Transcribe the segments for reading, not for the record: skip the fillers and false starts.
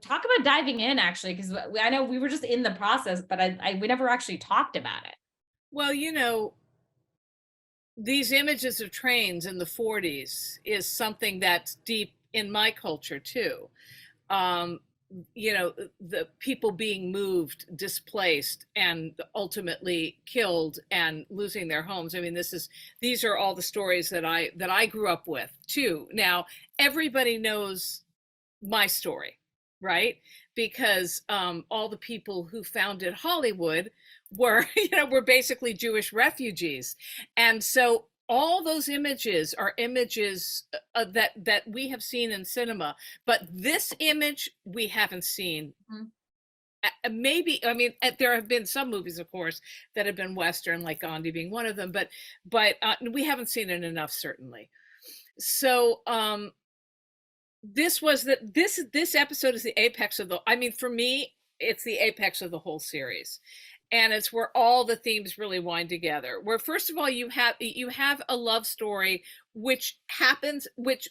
talk about diving in actually, because I know we were just in the process, but we never actually talked about it. Well, these images of trains in the 40s is something that's deep in my culture too. Um, the people being moved, displaced, and ultimately killed and losing their homes. I mean, these are all the stories that I grew up with too. Now, everybody knows my story, right? Because all the people who founded Hollywood were, were basically Jewish refugees, and so all those images are images that we have seen in cinema, but this image we haven't seen. Mhm. Maybe, I mean, there have been some movies, of course, that have been Western, like Gandhi being one of them, but we haven't seen it enough, certainly. So this episode is the apex of the, I mean, for me, it's the apex of the whole series, and it's where all the themes really wind together, where first of all you have a love story which happens, which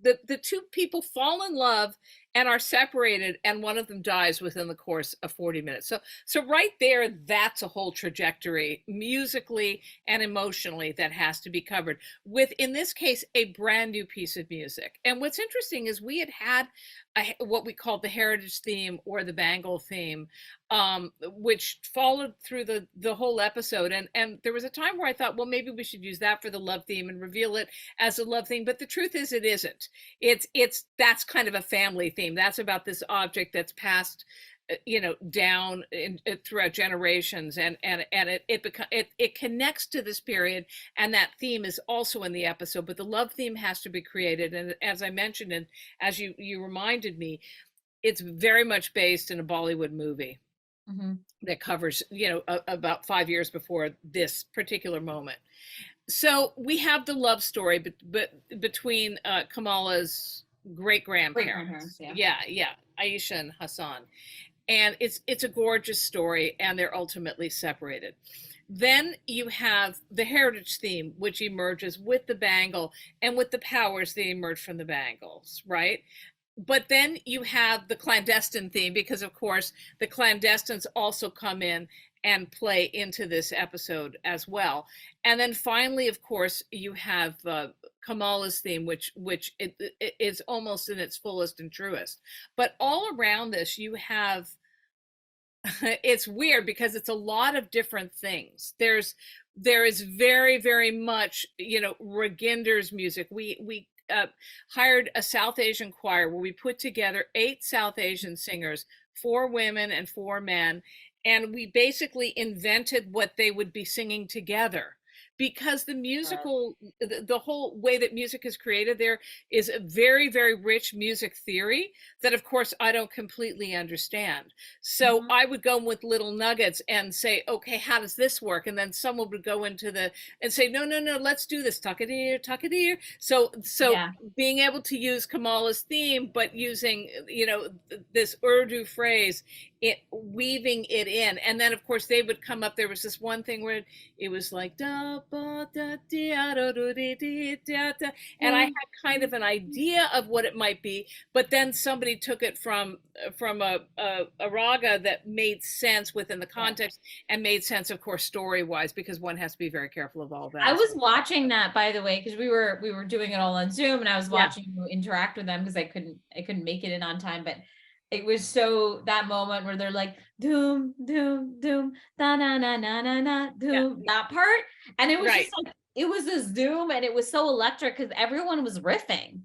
the two people fall in love and are separated, and one of them dies within the course of 40 minutes. So right there, that's a whole trajectory musically and emotionally that has to be covered with, in this case, a brand new piece of music. And what's interesting is we had what we called the heritage theme or the Bangle theme, which followed through the whole episode. And there was a time where I thought, well, maybe we should use that for the love theme and reveal it as a love theme. But the truth is, it isn't. That's kind of a family theme. That's about this object that's passed, down throughout generations, and it connects to this period, and that theme is also in the episode. But the love theme has to be created, and as I mentioned, and as you reminded me, it's very much based in a Bollywood movie Mhm. that covers, about 5 years before this particular moment. So we have the love story, but between Kamala's great Great grandparents, grandparents. yeah. Yeah, Aisha and Hassan, and it's a gorgeous story, and they're ultimately separated. Then you have the heritage theme, which emerges with the bangle and with the powers that emerge from the bangles, right? But then you have the clandestine theme, because of course the clandestines also come in and play into this episode as well. And then finally, of course, you have Kamala's theme, which it is almost in its fullest and truest. But all around this, you have it's weird because it's a lot of different things. There is very, very much, Raginder's music. We hired a South Asian choir where we put together 8 South Asian singers, 4 women and 4 men, and we basically invented what they would be singing together, because the whole way that music is created there is a very, very rich music theory that, of course, I don't completely understand. So Mhm. I would go with little nuggets and say, okay, how does this work? And then someone would go into and say, no, no, no, let's do this, tuck it here, tuck it here. So Yeah. being able to use Kamala's theme, but using, this Urdu phrase, it weaving it in. And then of course they would come up, there was this one thing where it was like da ba da da da da da da, and I had kind of an idea of what it might be, but then somebody took it from a raga that made sense within the Yeah. context, and made sense, of course, story wise, because one has to be very careful of all that I as was well. watching that, by the way, because we were doing it all on Zoom, and I was Yeah. watching you interact with them because I couldn't make it in on time, but it was so that moment where they're like doom doom doom da na na na na na Yeah. doom, that part, and it was Right. just like it was a Zoom, and it was so electric because everyone was riffing.